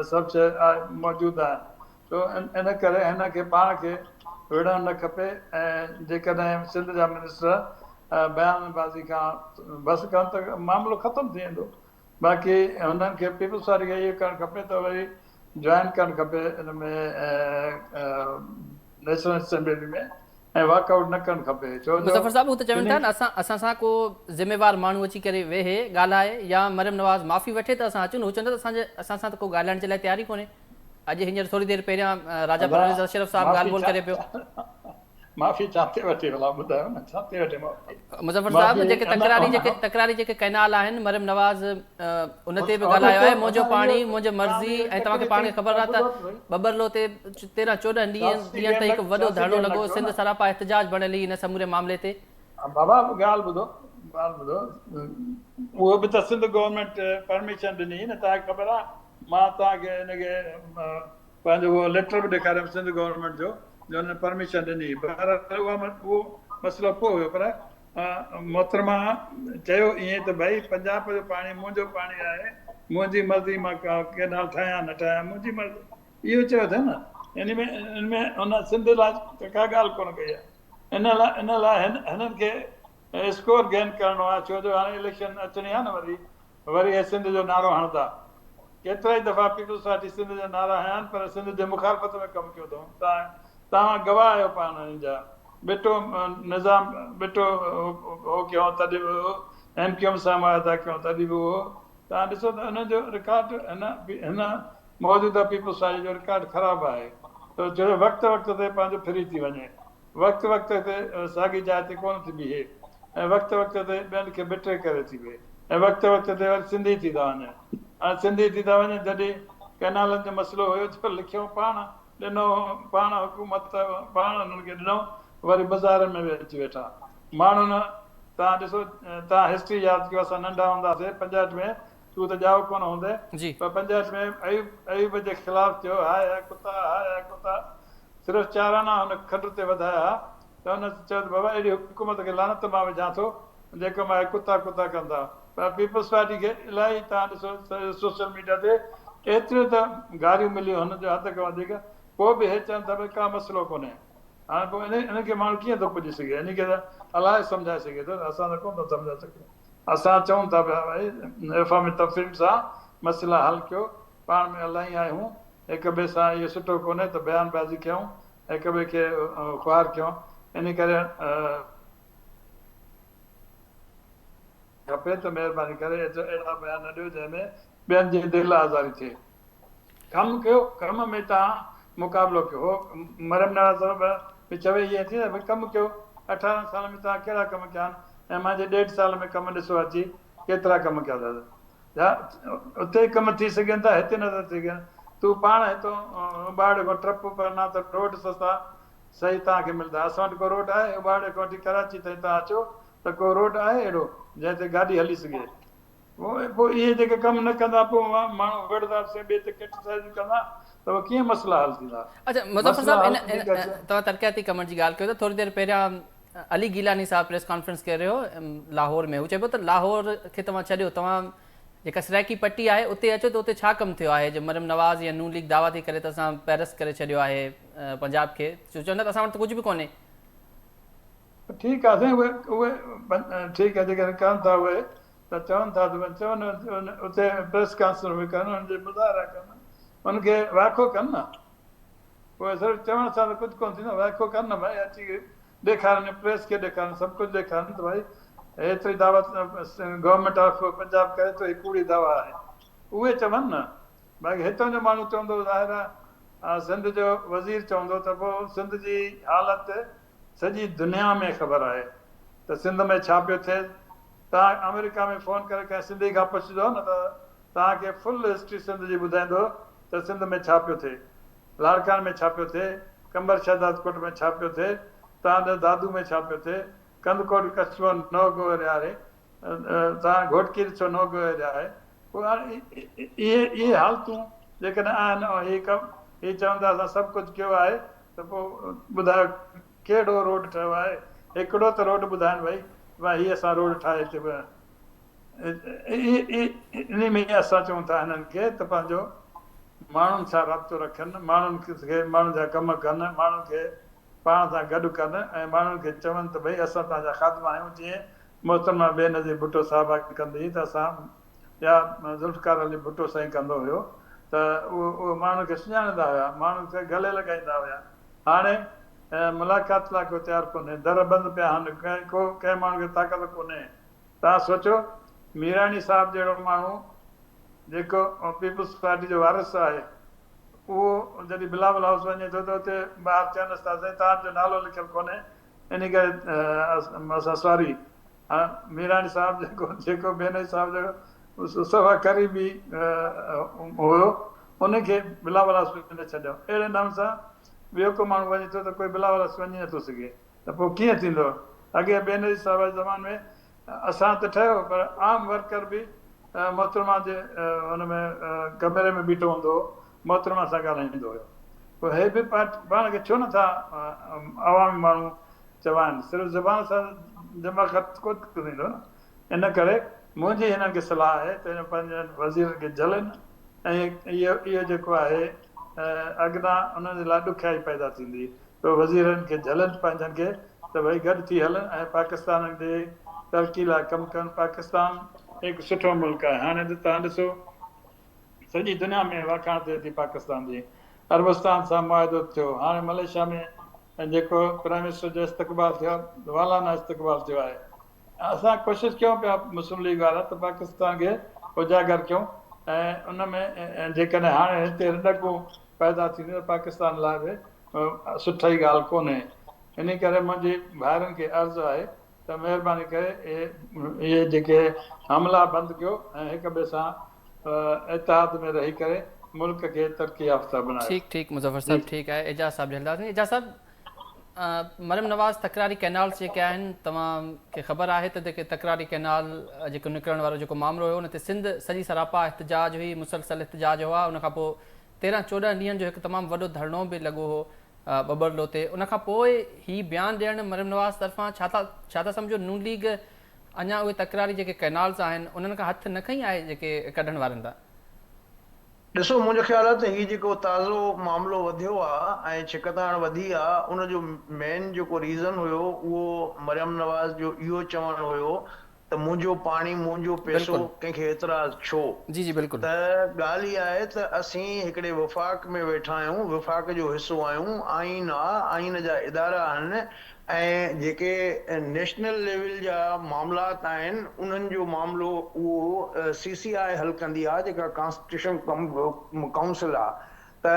सभु शइ मौजूदु आहे। छो इन करे हिन खे पाण खे विढ़णु न खपे। ऐं जेकॾहिं सिंध जा मिनिस्टर बयानबाज़ी खां बसि कनि त मामिलो ख़तमु थी वेंदो। बाक़ी हुननि खे पीपुल्स पार्टी खे इहो करणु खपे त वरी जॉइन करणु खपे इन में नेशनल असेंबली में, ऐं वॉकआउट न करणु खपे। छो जो मुज़फ़र साहब, हू त चवनि था न असां सां को ज़िम्मेवार माण्हू अची करे वेहे ॻाल्हाए या मरियम नवाज़ माफ़ी वठे त असां अचूं। हू चवनि था असां सां त को ॻाल्हाइण जे लाइ तयारी कोन्हे। अॼु हींअर थोरी देरि पहिरियां राजा परवेज़ अशरफ साहब ॻाल्हि ॿोल करे पियो। माफ़ी छा ते वठे, भला ॿुधायो न, छा ते वठे माफ़ी? मुज़फ़र साहब, जेके तकरारी जेके कैनाल आहिनि, मरियम नवाज़ उन ते बि ॻाल्हायो आहे, मुंहिंजो पाणी मुंहिंजी मर्ज़ी। ऐं तव्हांखे पाण खे ख़बर आहे त बबरलो ते 13-14 ॾींहं ताईं हिकु वॾो धरणो लॻो, सिंध सरापा एहतजाज बणियल हिन समूरे मामले ते। बाबा ॻाल्हि ॿुधो, उहो बि त सिंध गवर्नमेंट परमिशन ॾिनी न, तव्हांखे ख़बर आहे। मां तव्हांखे हिनखे पंहिंजो उहो लेटर बि ॾेखारियुमि सिंध गवर्नमेंट जो हुन परमिशन ॾिनी, पर उहो मसइलो पोइ हुयो। पर मोहतरमा चयो ईअं त भई पंजाब जो पाणी मुंहिंजो पाणी आहे, मुंहिंजी मर्ज़ी, मां केनाल ठाहियां न ठाहियां, मुंहिंजी मर्ज़ी, इहो चयो अथई न। इन में हुन सिंध लाइ का ॻाल्हि कोन कई आहे। इन लाइ हिननि खे स्कोर गेन करिणो आहे, छो जो हाणे इलेक्शन अचणी आहे न, वरी हे सिंध जो नारो हणंदा। केतिरा ई दफ़ा पीपुल्स पार्टी सिंध जा नारा हया आहिनि, पर सिंध जे मुखालफ़त में कमु कयो अथऊं। तव्हां गवाह आहियो पाण हिन जा। बिटो निज़ाम बिटो हो कयूं तॾहिं बि उहो, MQM सां वाइदा कयूं तॾहिं बि उहो। तव्हां ॾिसो त हिन जो रिकॉर्ड, हिन मौजूदा पीपुल्स पार्टी जो रिकॉर्ड ख़राबु आहे। त जो वक़्तु वक़्तु ते पंहिंजो फ्री थी वञे, वक़्तु वक़्तु ते साॻी जाइ ते कोन थी बीहे, ऐं वक़्तु वक़्तु ते ॿियनि खे बिटे करे थी बीहे, ऐं वक़्तु वक़्तु ते वरी सिंधी थी था वञे। हाणे सिंधी थी था वञे, जॾहिं कैनालनि जो मसइलो हुयो त लिखियो पाण, ॾिनो पाण, हुकूमत पाण हुननि खे ॾिनो, वरी बाज़ारनि में अची वेठा माण्हू न। तव्हां ॾिसो, तव्हां हिस्ट्री यादि कयो, असां नंढा हूंदासीं 65 में, तूं त ॼाओ कोन हूंदे, पर 65 में अयूब जे ख़िलाफ़ु थियो, हाय हाय कुता, हाय हाय कुता, सिर्फ़ु 4 आना हुन खंड ते वधाया त हुन चयो त बाबा अहिड़ी हुकूमत खे लानत मां विझां थो जेको मां कुता कुता कंदा। पर पीपुल्स पार्टी खे इलाही, तव्हां ॾिसो सोशल मीडिया ते एतिरियूं त गारियूं मिलियूं हुनजो हद खां वधीक, पोइ बि हे चवनि था भई का मसइलो कोन्हे। हाणे पोइ इनखे माण्हू कीअं थो पुॼी सघे? इनखे त अलाए सम्झाए सघे थो, असां त कोन था सम्झाए सघूं। असां चऊं था पिया भई इफ़ामी तफ़हीम सां मसइला हल कयो, पाण में इलाही आहियूं, हिक ॿिए सां इहो सुठो कोन्हे त बयानबाज़ी कयूं, हिक ॿिए खे ख़्वार कयूं। इन करे खपे त महिरबानी करे अहिड़ा बयान न ॾियो जंहिंमें ॿियनि जी दिलि आज़ारी थिए। कमु कयो, कम में तव्हां मुक़ाबिलो कयो। मरियम नवाज़ चवे ईअं थी न भई कमु कयो। 18 साल में तव्हां कहिड़ा कम कया आहिनि, ऐं मुंहिंजे 1.5 साल में कमु ॾिसो अची केतिरा कम कया अथव। उते कम थी सघनि था, हिते नथा थी सघनि। तूं पाण हितां उबाड़े खां ट्रप पढ़ना त रोड सस्ता सही तव्हांखे मिलंदा। असां वटि को रोड आहे उबाड़े खां वठी कराची ताईं तव्हां अचो त को रोड आहे अहिड़ो जंहिं ते गाॾी हली सघे? पोइ इहे जेके कम न कंदा पोइ माण्हू विढ़ंदासीं ॿिए ते क्रिटिसाइज़ कंदा त पोइ कीअं मसइला हल थींदा? अच्छा मुज़फ़र मसइला साहब हल इन थी करे तव्हां तरक़ियाती कमनि जी ॻाल्हि कयो था। थोरी देरि पहिरियां अली गीलानी साहब प्रेस कॉन्फ्रेंस करे रहियो लाहौर में। हू चए पियो त लाहौर खे तव्हां छॾियो, तव्हां जेका सराइकी पट्टी आहे उते अचो त उते छा कमु थियो आहे जो मरियम नवाज़ या नून लीग दावा थी करे त असां पैरस करे छॾियो आहे पंजाब खे, चवंदा त असां वटि त कुझु बि कोन्हे। ठीकु आहे साईं, उहे ठीकु आहे जेकॾहिं कनि था उहे त चवनि था त चवनि उते प्रेस कॉन्फ्रेंस में कनि, हुनजे मुज़ाहिरा कनि, हुनखे वाइखो कनि न। उहे सिर्फ़ु चवण सां त कुझु कोन थींदो, वाइखो कनि न भई, अची ॾेखारनि, प्रेस खे ॾेखारनि, सभु कुझु ॾेखारनि त भई एतिरी दावा गवर्नमेंट ऑफ पंजाब करे थो, हीअ कूड़ी दावा आहे, उहे चवनि न। बाक़ी हितां जो माण्हू चवंदो ज़ाहिर आहे सिंध जो वज़ीर चवंदो त पोइ सिंध जी हालति सॼी दुनिया में ख़बर आहे त सिंध में छा पियो थिए। तव्हां अमेरिका में फ़ोन करे कंहिं सिंधी खां पुछिजो न त तव्हांखे फुल हिस्ट्री सिंध जी ॿुधाईंदो त सिंध में छा पियो थिए, लाड़कान में छा पियो थिए, कंबर शहदादकोट में छा पियो थिए, तव्हांजे दादू में छा पियो थिए, कंदकोट कस्बो नओं गोहर आहे, तव्हां घोटकी ॾिसो नओं गोहर आहे। पोइ हाणे इहे हालतूं जेकॾहिं आहिनि ऐं इहे चवंदा असां सभु कुझु कयो आहे त पोइ ॿुधायो कहिड़ो रोड ठहियो आहे? हिकिड़ो त रोड ॿुधाइनि भई हीअ असां रोड ठाहे हिते इन में असां चऊं था हिननि खे त पंहिंजो माण्हुनि सां राब्तो रखनि, माण्हुनि खे माण्हुनि जा कम कनि, माण्हुनि खे पाण सां गॾु कनि ऐं माण्हुनि खे चवनि त भई असां तव्हांजा ख़ादमा आहियूं। जीअं मोहतरमा बेनज़ीर भुट्टो साहिबा कंदी त असां या ज़ुल्फ़कार अली भुट्टो साईं कंदो हुयो त उहो माण्हुनि खे सुञाणींदा हुया, माण्हुनि खे गले लॻाईंदा हुया। हाणे मुलाक़ात लाइ को तयारु कोन्हे, दर बंदि पिया आहिनि, कंहिं माण्हू खे ताक़त कोन्हे। तव्हां सोचो मीरानी साहिब जहिड़ो माण्हू जेको पीपल्स पार्टी जो वारिस आहे, उहो जॾहिं बिलावल हाउस वञे थो त उते ॿाहिरि चवंदसि था साईं तव्हांजो नालो लिखियलु कोन्हे, इन करे असां सॉरी। मीरानी साहिब जेको बेनज़ीर साहिब जो सफ़ा क़रीबी हुयो, उनखे बिलावल हाउस में न छॾियो। अहिड़े नमूने सां ॿियो को माण्हू वञे थो त कोई बिलावल हाउस वञी नथो सघे, त पोइ कीअं थींदो? अॻे बेनज़ीर साहिब जे ज़माने में असां त ठहियो पर आम वर्कर बि मोहतरमा जे हुन में कमरे में बीठो हूंदो हो, मोहतरमा सां ॻाल्हाईंदो हुयो। पोइ हे बि पाण खे छो नथा अवामी माण्हू चवाइनि? सिर्फ़ु ज़बान सां दिमाग़ कोन थींदो न। इन करे मुंहिंजी हिननि खे सलाह आहे त हिन पंहिंजनि वज़ीरनि खे झलनि ऐं इहो जेको आहे अॻियां उन्हनि जे लाइ ॾुखियाई पैदा थींदी। पोइ वज़ीरनि खे झलनि पंहिंजनि खे त भई गॾु थी हलनि ऐं पाकिस्तान जे तरक़ी लाइ कमु कनि। पाकिस्तान हिकु सुठो मुल्क आहे। हाणे तव्हां ॾिसो सॼी दुनिया में वाखाण थिए थी पाकिस्तान जी, अरबस्तान सां मुआदो थियो, हाणे मलेशिया में जेको प्राइम मिनिस्टर जो इस्तक़बाल थियो, वालाना इस्तक़बाल थियो आहे। असां कोशिशि कयूं पिया मुस्लिम लीग वारा त पाकिस्तान खे उजागर कयूं ऐं उन में जेकॾहिं हाणे हिते रंडकूं पैदा थींदियूं त पाकिस्तान लाइ बि सुठी ॻाल्हि कोन्हे। इन करे मुंहिंजी भाइरनि खे अर्ज़ु आहे त महिरबानी करे इहे जेके हमला बंदि कयो ऐं हिक ॿिए सां इतिहाद में रही करे मुल्क खे तरक़ी याफ़्ता बनायो। ठीकु ठीकु मुज़फ़र साहब, ठीकु आहे। एजाज़ साहब हलंदासीं। एजाज़ साहब, मरियम नवाज़ तकरारी कैनाल्स जेके आहिनि, तव्हांखे ख़बर आहे त जेके तकरारी कैनाल जेको निकिरण वारो जेको मामिलो हुयो, उन ते सिंध सॼी सरापा एहतजाज हुई, मुसलसल एहतजाज हुआ। उनखां पोइ 13-14 ॾींहंनि जो हिकु तमामु वॾो धरणो बि लॻो हो बबरलो ते। उनखां पोइ हीउ बयानु ॾियणु मरियम नवाज़ तरफ़ां छा था सम्झो नून लीग अञा उहे तकरारी जेके कैनाल्स आहिनि उन्हनि खां हथु न खईं आहे जेके कढण वारनि था? ॾिसो, मुंहिंजो ख़्यालु आहे त हीउ जेको ताज़ो मामिलो वधियो आहे ऐं छिकताइण वधी आहे, उनजो मेन जेको रीज़न हुयो उहो मरियम नवाज़ जो इहो चवणु हुयो त मुंहिंजो पाणी मुंहिंजो पैसो, कंहिंखे एतिराज़ छो? जी जी बिल्कुलु। त ॻाल्हि इहा आहे त असीं हिकिड़े वफ़ाक़ में वेठा आहियूं, वफ़ाक़ जो हिसो आहियूं, आइन आहे, आइन जा इदारा आहिनि ऐं जेके नेशनल लेवल जा मामलात आहिनि उन्हनि जो मामिलो उहो CCI हल कंदी आहे, जेका कॉन्स्टिट्यूशन काउंसिल आहे। त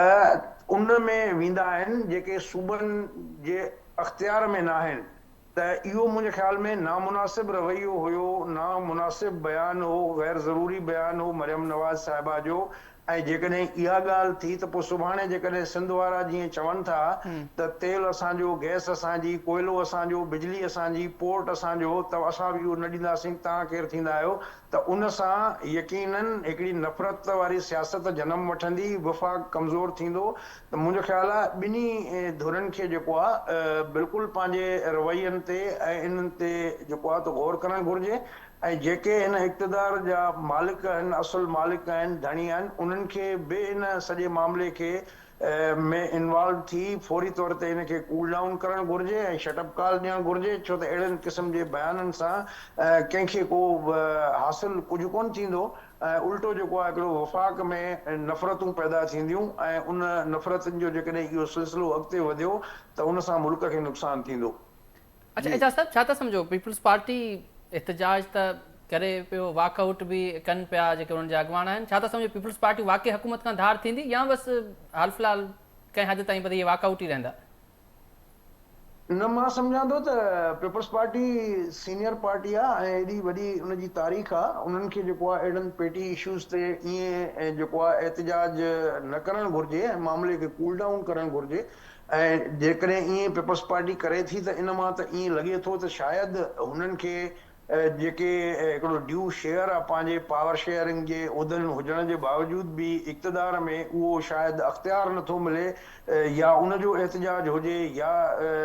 उन में वेंदा आहिनि जेके सूबनि जे अख़्तियार में न आहिनि। त इहो मुंहिंजे ख़्याल में नामुनासिब रवैयो हुयो, नामुनासिब बयानु हो, गैर ज़रूरी बयानु हो मरियम नवाज़ साहिबा जो ऐं जेकॾहिं इहा ॻाल्हि थी त पोइ सुभाणे जेकॾहिं सिंध वारा जीअं चवनि था त तेल असांजो, गैस असांजी, कोयलो असांजो, बिजली असांजी, पोर्ट असांजो, त असां बि इहो न ॾींदासीं, तव्हां केरु थींदा आहियो, त उन सां यकीनन हिकिड़ी नफ़रत वारी सियासत जनम वठंदी, वफ़ाक़ कमज़ोर थींदो। त मुंहिंजो ख़्यालु आहे ॿिन्ही धुरनि खे जेको आहे बिल्कुलु पंहिंजे रवैयनि ते ऐं इन्हनि ते जेको आहे त गौर करणु घुरिजे। ऐं जेके हिन इक़्तिदार जा मालिक आहिनि, असुल मालिक आहिनि, धणी आहिनि, उन्हनि खे बि इन सॼे मामले खे में इन्वॉल्व थी फौरी तौर ते इनखे कूल डाउन करणु घुरिजे ऐं शटअप कॉल ॾियणु घुरिजे, छो त अहिड़नि क़िस्म जे बयाननि सां कंहिंखे को हासिल कुझु कोन थींदो। उल्टो जेको आहे हिकिड़ो वफ़ाक़ में नफ़रतूं पैदा थींदियूं ऐं उन नफ़रतुनि जो जेकॾहिं इहो सिलसिलो अॻिते वधियो त उन सां मुल्क खे नुक़सानु थींदो। अच्छा एजाज साहब, छा था सम्झो पीपल्स पार्टी एहतजाज त करे पियो, वॉकआउट बि कनि पिया जेके उन्हनि जा अॻवान आहिनि, छा था सम्झो पीपल्स पार्टी वाक़ई हुकूमत खां धार थींदी या बसि हाल फ़िलहाल कंहिं हद ताईं बि इहे वॉकआउट ई रहंदा? न, मां सम्झां थो त पीपल्स पार्टी सीनियर पार्टी आहे ऐं एॾी वॾी उनजी तारीख़ आहे, उन्हनि खे जेको आहे अहिड़नि पेटी इशूज़ ते ईअं जेको आहे एहतजाज न करणु घुरिजे ऐं मामले खे कूल डाउन करणु घुरिजे। ऐं जेकॾहिं ईअं पीपल्स पार्टी करे थी त इन मां त ईअं लॻे थो त शायदि हुननि खे जेके हिकिड़ो ड्यू शेयर आहे पंहिंजे पावर शेयरिंग जे उहिदनि हुजण जे बावजूद बि इक़्तिदार में उहो शायदि अख़्तियार नथो मिले, या उनजो एहतजाज हुजे या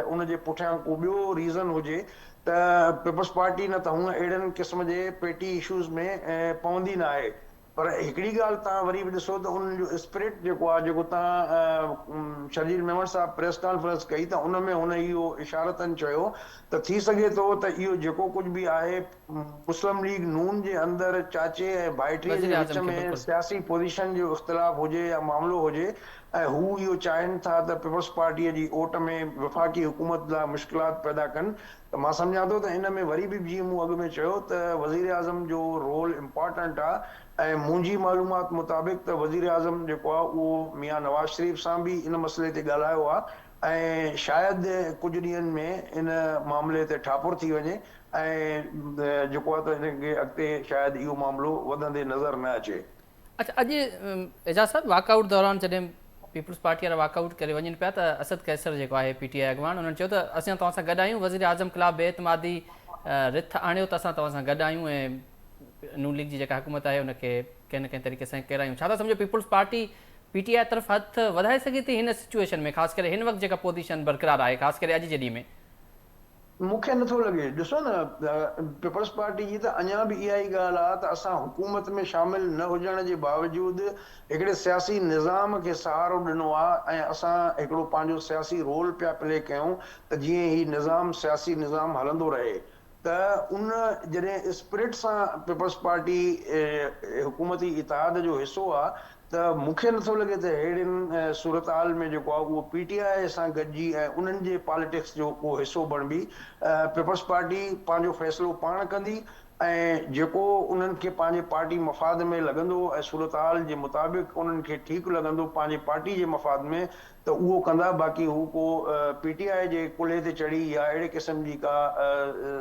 उनजे पुठियां को ॿियो रीज़न हुजे, त पीपल्स पार्टी न त हूअं अहिड़नि क़िस्म जे पेटी इशूज़ में पवंदी न आहे। पर हिकिड़ी ॻाल्हि तव्हां वरी बि ॾिसो त उन्हनि जो स्पिरिट जेको आहे, जेको तव्हां शर्जील मेमन साहब प्रेस कॉन्फ्रेंस कई त उन में हुन इहो इशारतन चयो त थी सघे थो त इहो जेको कुझु बि आहे मुस्लिम लीग नून जे अंदरि चाचे ऐं भाइटीअ जे विच में सियासी पोज़ीशन जो इख़्तिलाफ़ हुजे या मामिलो हुजे ऐं हू इहो चाहिनि था त पीपल्स पार्टीअ जी ओट में वफ़ाक़ी हुकूमत लाइ मुश्किलात पैदा कनि। त मां सम्झां थो त इन में वरी बि जीअं मूं अॻु में चयो त वज़ीर आज़म जो रोल इम्पॉर्टेंट आहे। ऐं मुंहिंजी मालूमात मुताबिक़ त वज़ीर आज़म जेको आहे उहो मियां नवाज़ शरीफ़ सां बि इन मसइले ते ॻाल्हायो आहे ऐं शायदि कुझु ॾींहंनि में इन मामले ते ठापुर थी वञे ऐं जेको आहे त हिनखे अॻिते शायदि इहो मामिलो वधंदे नज़र न अचे। अच्छा, अॼु एजाज साहब वॉकआउट दौरान जॾहिं पीपल्स पार्टी वारा वॉकआउट करे वञनि पिया त असद कैसर जेको आहे PTI अॻवान, उन्हनि चयो त असां तव्हां सां गॾु आहियूं, वज़ीर आज़म ख़िलाफ़ बेइतमादी रिथ आणियो त असां तव्हां सां गॾु आहियूं ऐं नून लीग जी जेका हुकूमत आहे उनखे कंहिं न कंहिं तरीक़े सां किरायूं। छा था सम्झो पीपल्स पार्टी PTI तरफ़ हथु वधाए सघे थी हिन सिचुएशन में, ख़ासि करे हिन वक़्तु जेका पोज़ीशन बरक़रार आहे, ख़ासि करे अॼु जे ॾींहं में? मूंखे नथो लॻे। ॾिसो न, पीपल्स पार्टी जी त अञा बि इहा ई ॻाल्हि आहे त असां हुकूमत में शामिल न हुजण जे बावजूद हिकिड़े सियासी निज़ाम खे सहारो ॾिनो आहे ऐं असां हिकिड़ो पंहिंजो सियासी रोल पिया प्ले कयूं त जीअं ही निज़ाम सियासी निज़ाम हलंदो रहे। त उन जॾहिं स्पिरिट सां पीपल्स पार्टी हुकूमती इतिहाद जो हिसो आहे त मूंखे नथो लॻे त अहिड़ियुनि सूरत हाल में जेको आहे उहो PTI सां गॾिजी ऐं उन्हनि जे पॉलिटिक्स जो को हिसो बणिबी। पीपल्स पार्टी पंहिंजो फ़ैसिलो पाण कंदी ऐं जेको उन्हनि खे पंहिंजे पार्टी मफ़ाद में लॻंदो ऐं सूरत हाल जे मुताबिक़ उन्हनि खे ठीकु लॻंदो पंहिंजे पार्टी जे मफ़ाद में त उहो कंदा। बाक़ी हू को PTI जे कुल्हे ते चढ़ी या अहिड़े क़िस्म जी का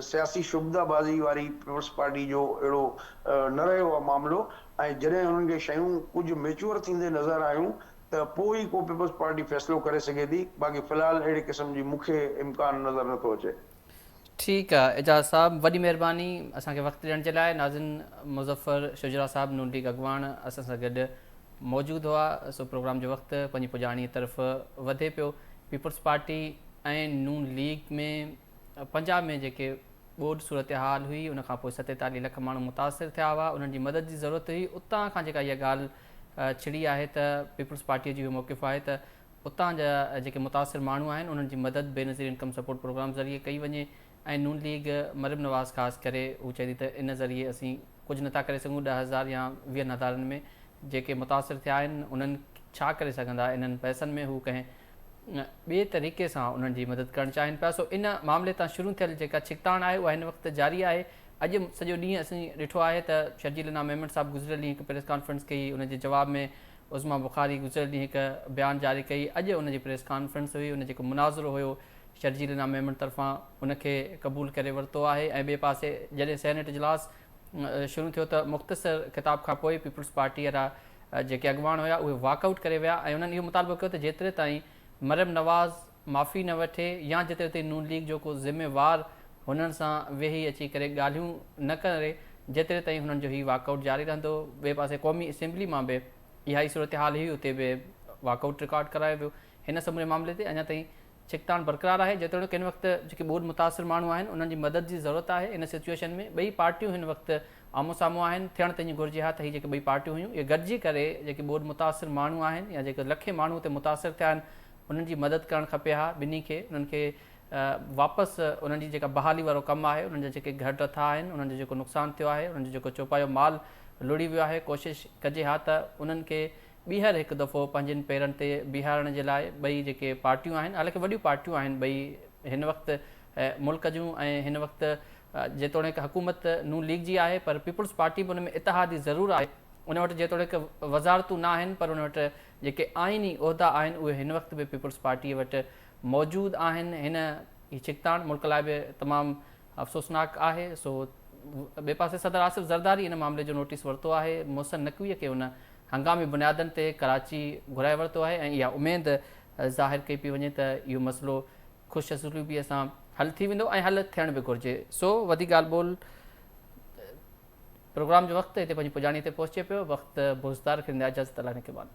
सियासी शुबदाबाज़ी वारी पीपल्स पार्टी जो अहिड़ो न रहियो आहे मामिलो। ऐं जॾहिं उन्हनि खे शयूं कुझु मेच्योर थींदे नज़र आयूं त पोइ ई को पीपल्स पार्टी फ़ैसिलो करे सघे थी। बाक़ी फ़िलहाल अहिड़े क़िस्म जी मूंखे इम्कान नज़र नथो अचे। ठीकु आहे एजाज साहब, वॾी महिरबानी असांखे वक़्तु ॾियण जे लाइ। नाज़िन मुज़फ़र शुजरा साहब नून लीग अॻवान असां सां गॾु मौजूदु हुआ। सो प्रोग्राम जो वक़्तु पंहिंजी पुॼाणीअ तरफ़ वधे पियो। पीपल्स पार्टी ऐं नून लीग में पंजाब में जेके ॿोॾ सूरत हाल हुई, उनखां पोइ 47 लख माण्हू मुतासिर थिया हुआ, उन्हनि जी मदद जी ज़रूरत हुई। उतां खां जेका इहा ॻाल्हि छिड़ी आहे त पीपल्स पार्टीअ जो इहो मौक़िफ़ आहे त उतां जा जेके मुतासिर माण्हू आहिनि उन्हनि जी मदद बेनज़ीर इनकम सपोर्ट प्रोग्राम ज़रिए कई वञे। ऐं नून लीग मरियम नवाज़ ख़ासि करे हू चए थी त इन ज़रिए असीं कुझु नथा करे सघूं। 10,000 या 20,000 में जेके मुतासिर थिया आहिनि उन्हनि छा करे सघंदा इन्हनि पैसनि में, हू कंहिं ॿिए तरीक़े सां उन्हनि जी मदद करणु चाहिनि पिया। सो इन मामले तां शुरू थियल जेका छिकताण आहे उहा हिन वक़्तु जारी आहे। अॼु सॼो ॾींहुं असीं ॾिठो आहे त शर्जील इनाम मेमन साहब गुज़िरियल ॾींहुं हिकु प्रेस कॉन्फ्रेंस कई, उनजे जवाब में उज़मा बुखारी गुज़िरियल ॾींहुं हिकु बयानु जारी कई। अॼु उनजी प्रेस कॉन्फ्रेंस हुई, उन जेको मुनाज़िरो हुयो शर्जील इनाम मेमन तरफ़ां उनखे क़बूल करे वरितो आहे। ऐं ॿिए पासे जॾहिं सेनेट इजलास शुरू थियो त मुख़्तसिर ख़िताब खां पोइ पीपल्स पार्टी वारा जेके अॻुवान हुया उहे वॉकआउट करे विया ऐं उन्हनि इहो मुतालबो कयो त जेतिरे ताईं मरियम नवाज़ माफ़ी न वठे या जेतिरे ताईं नून लीग जो को ज़िम्मेवार हुननि सां वेही अची करे ॻाल्हियूं न करे जेतिरे ताईं हुननि जो हीउ वॉकआउट जारी रहंदो। ॿिए पासे क़ौमी असेंबली मां बि इहा ई सूरत हाल हुई, उते बि वॉकआउट रिकॉर्ड करायो वियो। हिन समूरे मामले ते अञा ताईं छिकताण बरक़रार आहे, जेतोणीकि हिन वक़्तु जेके ॿोॾ मुतासिर माण्हू आहिनि उन्हनि जी मदद जी ज़रूरत आहे। इन सिचुएशन में ॿई पार्टियूं हिन वक़्तु आम्हूं साम्हूं आहिनि। थियणु त ईअं घुरिजे हा त हीअ जेके ॿई पार्टियूं हुयूं इहे गॾिजी करे जेके ॿोॾ मुतासिर माण्हू आहिनि या जेके लखे माण्हू उते मुतासिर थिया आहिनि उन्हनि जी मदद करणु खपे हा ॿिन्ही खे। उन्हनि खे वापसि उन्हनि जी जेका बहाली वारो कमु आहे, उन्हनि जा जेके घर रथा आहिनि, उन्हनि जो जेको नुक़सानु थियो आहे, उन्हनि जो जेको चौपायो माल लुड़ी वियो आहे, कोशिशि कजे हा त उन्हनि खे ॿीहर हिकु दफ़ो पंहिंजनि पेरनि ते बीहारण जे लाइ ॿई जेके पार्टियूं आहिनि, हालांकि वॾियूं पार्टियूं आहिनि ॿई हिन वक़्तु मुल्क जूं, ऐं हिन वक़्तु जेतोणीकि हुकूमत नून लीग जी आहे पर पीपुल्स पार्टी बि उन में इतिहादी ज़रूरु आहे। उन वटि जेतोणीकि वज़ारतूं न आहिनि पर उन वटि जेके आइनी उहिदा आहिनि उहे हिन वक़्तु बि पीपुल्स पार्टीअ वटि मौजूदु आहिनि। हिन हीअ छिकताण मुल्क लाइ बि तमामु अफ़सोसनाक आहे। सो ॿिए पासे सदर आसिफ़ ज़रदारी इन मामले जो नोटिस वरितो आहे। मोहसिन नक़वीअ खे उन हंगामी बुनियादनि ते कराची घुराए वरितो आहे ऐं इहा उमेद ज़ाहिर कई पई वञे त इहो मसइलो ख़ुशि असलूबीअ सां हल थी वेंदो ऐं हल थियण बि घुरिजे। सो वधीक ॻाल्हि ॿोल प्रोग्राम जो वक़्तु हिते पंहिंजी पुॼाणी ते पहुचे पियो। वक़्तु भोजदार खे इजाज़त अलाह के बाद।